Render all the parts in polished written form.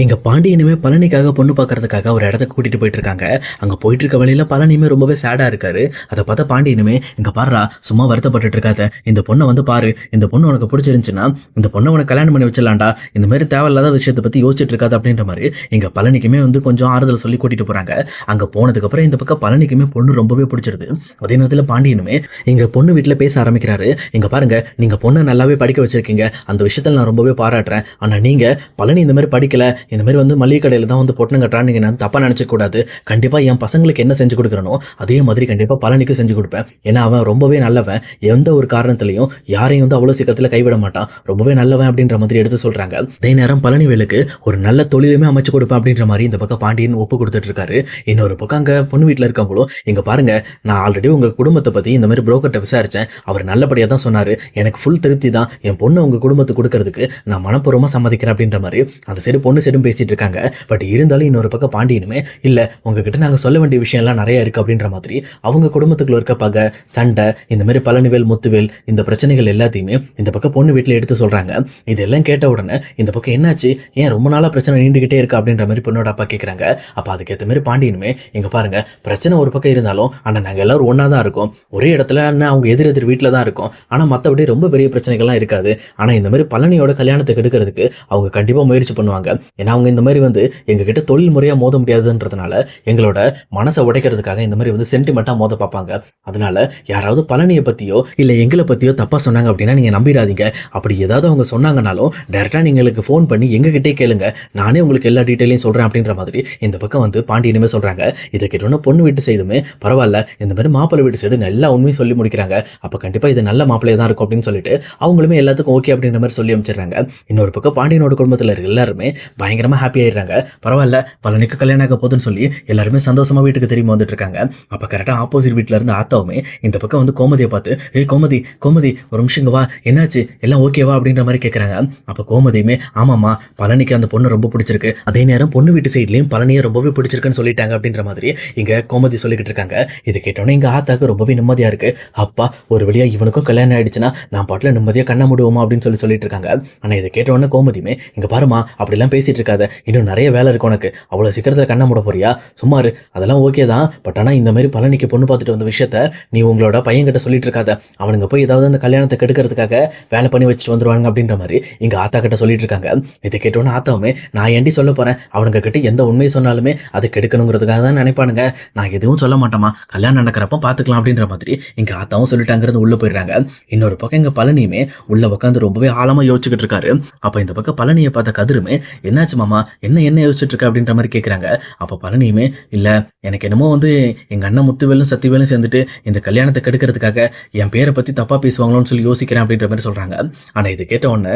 எங்க பாண்டியனுமே பழனிக்காக பொண்ணு பார்க்கறதுக்காக ஒரு இடத்துக்கு கூட்டிட்டு போயிட்டு இருக்காங்க. அங்க போயிட்டு இருக்க வழியில பழனியுமே ரொம்பவே சேடா இருக்காரு. அதை பார்த்தா பாண்டியனுமே, இங்க பாருடா, சும்மா வருத்தப்பட்டுட்டு இருக்காத, இந்த பொண்ணை வந்து பாரு, இந்த பொண்ணு உனக்கு பிடிச்சிருந்துச்சுன்னா இந்த பொண்ணை உனக்கு கல்யாணம் பண்ணி வச்சிடலாம்டா, இந்த மாதிரி தேவையில்லாத விஷயத்தை பத்தி யோசிச்சுட்டு இருக்காது அப்படின்ற மாதிரி எங்க பழனிக்குமே வந்து கொஞ்சம் ஆறுதல் சொல்லி கூட்டிட்டு போறாங்க. அங்க போனதுக்கு அப்புறம் இந்த பக்கம் பழனிக்குமே பொண்ணு ரொம்பவே பிடிச்சிருது. அதே நேரத்தில் பாண்டியனுமே எங்க பொண்ணு வீட்டுல பேச ஆரம்பிக்கிறாரு. இங்க பாருங்க, நீங்க பொண்ணை நல்லாவே படிக்க வச்சிருக்கீங்க, அந்த விஷயத்துல நான் ரொம்பவே பாராட்டுறேன். ஆனா நீங்க பழனி இந்த மாதிரி படிக்கல, இந்த மாதிரி வந்து மளிகை கடையில் தான் வந்து பொட்டணம் கட்டுறான்னு நீங்கள் நான் தப்பாக நினச்சக்கூடாது. கண்டிப்பாக என் பசங்களுக்கு என்ன செஞ்சு கொடுக்குறனோ அதே மாதிரி கண்டிப்பாக பழனிக்கும் செஞ்சு கொடுப்பேன். ஏன்னா அவன் ரொம்பவே நல்லவன், எந்த ஒரு காரணத்துலையும் யாரையும் வந்து அவ்வளோ சீக்கிரத்தில் கைவிட மாட்டான், ரொம்பவே நல்லவன் அப்படின்ற மாதிரி எடுத்து சொல்கிறாங்க. அதே நேரம் பழனிவேலுக்கு ஒரு நல்ல தொழிலுமே அமைச்சு கொடுப்பேன் அப்படின்ற மாதிரி இந்த பக்கம் பாண்டியன் ஒப்பு கொடுத்துட்டு இருக்காரு. இன்னொரு பக்கம் அங்கே பொண்ணு வீட்டில் இருக்கவங்களும், இங்கே பாருங்க, நான் ஆல்ரெடி உங்கள் குடும்பத்தை பற்றி இந்த மாதிரி புரோக்கர்கிட்ட விசாரித்தேன், அவர் நல்லபடியாக தான் சொன்னார், எனக்கு ஃபுல் திருப்தி தான், என் பொண்ணு உங்கள் குடும்பத்துக்கு கொடுக்கறதுக்கு நான் மனப்பூர்வமாக சம்மதிக்கிறேன் அப்படின்ற மாதிரி அந்த சைடு பொண்ணு சைடும் பேசிட்டு இருக்காங்க. பட் இருந்தாலும் இன்னொரு பக்கம் பாண்டியனுமே, இல்லை உங்ககிட்ட நாங்கள் சொல்ல வேண்டிய விஷயம்லாம் நிறைய இருக்குது அப்படின்ற மாதிரி அவங்க குடும்பத்துக்குள்ள இருக்க பகை, சண்டை, இந்த மாதிரி பழனிவேல் முத்துவேல் இந்த பிரச்சனைகள் எல்லாத்தையுமே இந்த பக்கம் பொண்ணு வீட்டில் எடுத்து சொல்கிறாங்க. இதெல்லாம் கேட்ட உடனே இந்த பக்கம் என்னாச்சு, ஏன் ரொம்ப நாளாக பிரச்சனை நீண்டுகிட்டே இருக்கு அப்படின்ற மாதிரி பொண்ணோட அப்பா கேட்குறாங்க. அப்போ அதுக்கேற்ற மாதிரி பாண்டியனுமே, இங்கே பாருங்க, பிரச்சனை ஒரு பக்கம் இருந்தாலும் ஆனால் நாங்கள் எல்லாரும் ஒன்றா தான் இருக்கோம், ஒரே இடத்துல அவங்க எதிர் வீட்டில் தான் இருக்கோம், ஆனால் மற்றபடி ரொம்ப பெரிய பிரச்சனைகள்லாம் இருக்காது. ஆனால் இந்த மாதிரி பழனியோட கல்யாணத்தை கெடுக்கிறதுக்கு அவங்க கண்டிப்பாக முயற்சி பண்ணுவாங்க. ஏன்னா அவங்க இந்த மாதிரி வந்து எங்ககிட்ட தொழில் முறையாக மோத முடியாதுன்றதுனால எங்களோட மனசை உடைக்கிறதுக்காக இந்த மாதிரி வந்து சென்டிமெண்ட்டாக மோத பார்ப்பாங்க. அதனால யாராவது பழனியை பற்றியோ இல்லை எங்களை பற்றியோ தப்பாக சொன்னாங்க அப்படின்னா நீங்கள் நம்பிடாதீங்க. அப்படி ஏதாவது அவங்க சொன்னாங்கனாலும் டேரெக்டாக நீங்களுக்கு ஃபோன் பண்ணி எங்ககிட்டே கேளுங்க, நானே உங்களுக்கு எல்லா டீட்டெயிலையும் சொல்கிறேன் அப்படின்ற மாதிரி இந்த பக்கம் வந்து பாண்டியனுமே சொல்கிறாங்க. இதை கேட்டோன்னா பொண்ணு வீட்டு சைடுமே, பரவாயில்ல, இந்த மாதிரி மாப்பிள்ளை வீட்டு சைடு எல்லா உண்மையும் சொல்லி முடிக்கிறாங்க, அப்போ கண்டிப்பாக இது நல்ல மாப்பிள்ளையாக தான் இருக்கும் அப்படின்னு சொல்லிட்டு அவங்களுமே எல்லாத்துக்கும் ஓகே அப்படின்ற மாதிரி சொல்லி அமைச்சிடுறாங்க. இன்னொரு பக்கம் பாண்டியனோட குடும்பத்தில் இருக்க எல்லாருமே பயங்கரமாக ஹாப்பி ஆயிடுறாங்க. பரவாயில்ல, பழனிக்கு கல்யாணம் ஆக போதுன்னு சொல்லி எல்லாருமே சந்தோஷமா வீட்டுக்கு திரும்பி வந்துட்டு இருக்காங்க. அப்போ கரெக்டாக ஆப்போசிட் வீட்டில் இருந்து ஆத்தாவுமே இந்த பக்கம் வந்து கோமதியை பார்த்து, ஏய் கோமதி, கோமதி ஒரு நிமிஷம் இங்க வா, என்னாச்சு, எல்லாம் ஓகேவா அப்படின்ற மாதிரி கேட்குறாங்க. அப்போ கோமதியுமே, ஆமாம்மா, பழனிக்கு அந்த பொண்ணு ரொம்ப பிடிச்சிருக்கு, அதே நேரம் பொண்ணு வீட்டு சைட்லையும் பழனியை ரொம்பவே பிடிச்சிருக்குன்னு சொல்லிட்டாங்க அப்படின்ற மாதிரி இங்கே கோமதி சொல்லிக்கிட்டு இருக்காங்க. இது கேட்டோன்னே எங்கள் ஆத்தாக்கு ரொம்பவே நிம்மதியாக இருக்கு. அப்பா, ஒரு வழியா இவனுக்கும் கல்யாணம் ஆயிடுச்சுன்னா நான் பாட்டில் நிம்மதியாக கண்ண முடுவோமா அப்படின்னு சொல்லிட்டு இருக்காங்க. ஆனால் இதை கேட்டோன்னே கோமதியுமே, இங்கே பாருமா, அப்படிலாம் பேசிட்டு இருக்காத, இன்னும் நிறைய வேலை இருக்கு உனக்கு, அவ்வளோ சீக்கிரத்தில் கண்ண மூட போறியா, சும்மாரு, அதெல்லாம் ஓகே தான், பட் ஆனால் இந்த மாதிரி பழனிக்கு பொண்ணு பார்த்துட்டு வந்த விஷயத்த நீ உங்களோட பையன்கிட்ட சொல்லிட்டு இருக்காத, அவனுங்க போய் ஏதாவது அந்த கல்யாணத்தை கெடுக்கிறதுக்காக வேலை பண்ணி வச்சுட்டு வந்துருவாங்க அப்படின்ற மாதிரி எங்க ஆத்தா கிட்ட சொல்லிட்டு இருக்காங்க. இதை கேட்டோன்னே ஆத்தாவுமே, நான் ஏண்டி சொல்ல போறேன், அவனுங்க கிட்ட எந்த உண்மையை சொன்னாலுமே அதை கெடுக்கணுங்கிறதுக்காக தான் நினைப்பானுங்க, நான் எதுவும் சொல்ல மாட்டேமா, கல்யாணம் நடக்கிறப்ப பார்த்துக்கலாம் அப்படின்ற மாதிரி எங்க ஆத்தாவும் சொல்லிட்டாங்கிறது உள்ள போயிடுறாங்க. இன்னொரு பக்கம் எங்க பழனியுமே உள்ள உட்காந்து ரொம்பவே ஆழமா யோசிச்சுக்கிட்டு இருக்காரு. அப்ப இந்த பக்கம் பழனியை பார்த்த கதிருமே, என்னாச்சு மாமா, என்ன யோசிச்சுட்டு இருக்க அப்படின்ற மாதிரி கேட்குறாங்க. அப்போ பழனியுமே, இல்லை எனக்கு என்னமோ வந்து எங்கள் அண்ணன் முத்துவேலும் சத்திவேலும் சேர்ந்துட்டு இந்த கல்யாணத்தை கெடுக்கிறதுக்காக என் பேரை பற்றி தப்பாக பேசுவாங்களோன்னு சொல்லி யோசிக்கிறேன் அப்படின்ற மாதிரி சொல்கிறாங்க. ஆனால் இது கேட்ட உடனே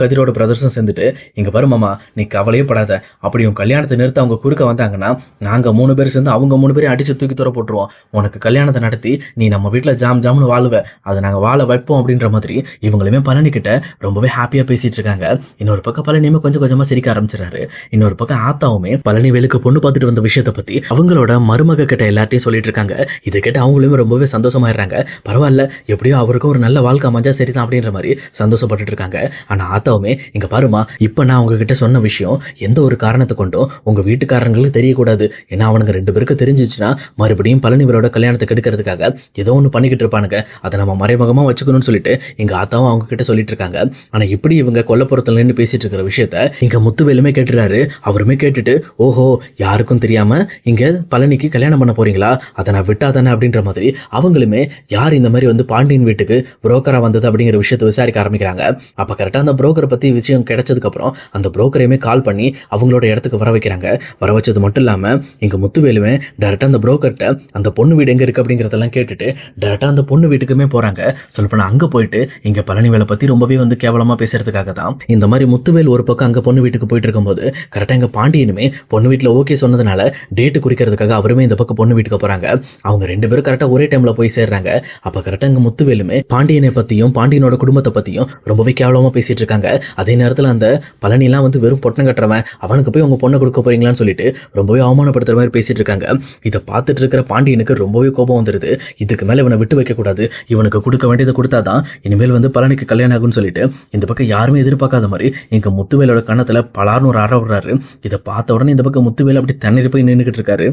கதிரோட பிரதர்ஸும் சேர்ந்துட்டு, இங்கே பாரு மாமா, நீ கவலையே படாத, அப்படி உன் கல்யாணத்தை நிறுத்த அவங்க குறுக்க வந்தாங்கன்னா நாங்கள் 3 பேர் சேர்ந்து அவங்க 3 பேரையும் அடித்து தூக்கி தூர போட்டுருவோம், உனக்கு கல்யாணத்தை நடத்தி நீ நம்ம வீட்டில் ஜாம்னு வாழுவ, அதை நாங்கள் வாழ வைப்போம் அப்படின்ற மாதிரி இவங்களுமே பழனிக்கிட்ட ரொம்பவே ஹாப்பியாக பேசிட்டு இருக்காங்க. இன்னொரு பக்கம் பழனியுமே கொஞ்சம் கொஞ்சமாக சிரிக்க ஆரம்பிச்சிடறாரு. இன்னொரு பக்கம் ஆத்தாவுமே பழனிவேலுக்கு பொண்ணு பார்த்துட்டு வந்த விஷயத்தை பற்றி அவங்களோட மருமக கிட்ட எல்லாத்தையும் சொல்லிட்டு இருக்காங்க. இதை கேட்டு அவங்களுமே ரொம்பவே சந்தோஷமாயிடுறாங்க. பரவாயில்ல, எப்படியோ அவருக்கும் ஒரு நல்ல வாழ்க்கை அமைஞ்சா சரிதான் அப்படின்ற மாதிரி சந்தோஷப்பட்டுட்டு இருக்காங்க. ஆனால் ஆத்தாவுமே, இங்கே பாருமா, இப்போ நான் உங்ககிட்ட சொன்ன விஷயம் எந்த ஒரு காரணத்தை கொண்டும் உங்கள் வீட்டுக்காரங்களுக்கு தெரியக்கூடாது, ஏன்னா அவனுங்க 2 பேருக்கு தெரிஞ்சிச்சுன்னா மறுபடியும் பழனிவேலோட கல்யாணத்தை கெடுக்கிறதுக்காக ஏதோ ஒன்று பண்ணிக்கிட்டு இருப்பானுங்க, அதை நம்ம மறைமுகமாக வச்சுக்கணும்னு சொல்லிட்டு எங்கள் ஆத்தாவும் அவங்க கிட்ட சொல்லிட்டு இருக்காங்க. ஆனால் இப்படி இவங்க கொல்லப்புறத்துல நின்று பேசிட்டு இருக்கிற விஷயத்த இங்கே முத்துவேலுமே கேட்டுறாரு. அவருமே கேட்டுட்டு, ஓஹோ, யாருக்கும் தெரியாம இங்க பழனிக்கு கல்யாணம் பண்ண போறீங்களா, அதை நான் விட்டாதானே அப்படின்ற மாதிரி அவங்களுமே யார் இந்த மாதிரி வந்து பாண்டியன் வீட்டுக்கு புரோக்கரா வந்தது அப்படிங்கிற விஷயத்தை விசாரிக்க ஆரம்பிக்கிறாங்க. அப்ப கரெக்டா அந்த புரோக்கரை பத்தி விஷயம் கிடைச்சதுக்கு அப்புறம் அந்த புரோக்கரையுமே கால் பண்ணி அவங்களோட இடத்துக்கு வர வைக்கிறாங்க. வர வச்சது மட்டும் இல்லாம இங்க முத்துவேலுமே டைரக்டா அந்த புரோக்கர்கிட்ட அந்த பொண்ணு வீடு எங்க இருக்கு அப்படிங்கறதெல்லாம் கேட்டுட்டு டைரக்டா அந்த பொண்ணு வீட்டுக்குமே போறாங்க. சொல்லப்போனா அங்க போயிட்டு இங்க பழனிவேலை பத்தி ரொம்பவே வந்து கேவலமா பேசுறதுக்காக தான் இந்த மாதிரி முத்துவேல் ஒரு பக்கம் அங்க பொண்ணு வீட்டுக்கு போயிட்டு இருக்கும்போது கரெக்டா எங்க பாண்டியனுமே பொண்ணு வீட்டுல ஓகே சொன்னதுனால டேட்டு குறிக்கிறதுக்காக அவருமே இந்த பக்கம் பொண்ணு வீட்டுக்கு போறாங்க. அவங்க 2 பேரும் கரெக்டா ஒரே டைம்ல போய் சேர்றாங்க. அப்ப கரெக்டா இங்க முத்துவேலுமே பாண்டியனை பத்தியும் பாண்டியனோட குடும்பத்தை பத்தியும் ரொம்பவே கேவலமா பேசிட்டு இருக்காங்க. அதே நேரத்துல அந்த பழனிலாம் வந்து வெறும் பொட்டணம் கட்டுறவன், அவனுக்கு போய் உங்க பொண்ணை கொடுக்க போறீங்களான்னு சொல்லிட்டு ரொம்பவே அவமானப்படுத்துற மாதிரி பேசிட்டு இருக்காங்க. இதை பார்த்துட்டு இருக்கிற பாண்டியனுக்கு ரொம்பவே கோபம் வந்துருது. இதுக்கு மேல இவனை விட்டு வைக்க கூடாது, இவனுக்கு கொடுக்க வேண்டியதை கொடுத்தாதான் இனிமேல் வந்து பழனிக்கு கல்யாணம் ஆகும்னு சொல்லிட்டு இந்த பக்கம் யாருமே எதிர்பார்க்காத மாதிரி எங்க முத்துவேலோட கண்ணத்துல பலார்னு ஒரு அற விடுறாரு. இதை பார்த்த உடனே இந்த பக்கம் முத்துவேல் அப்படி தண்ணீர் போய் நின்றுக்கிட்டு இருக்காரு.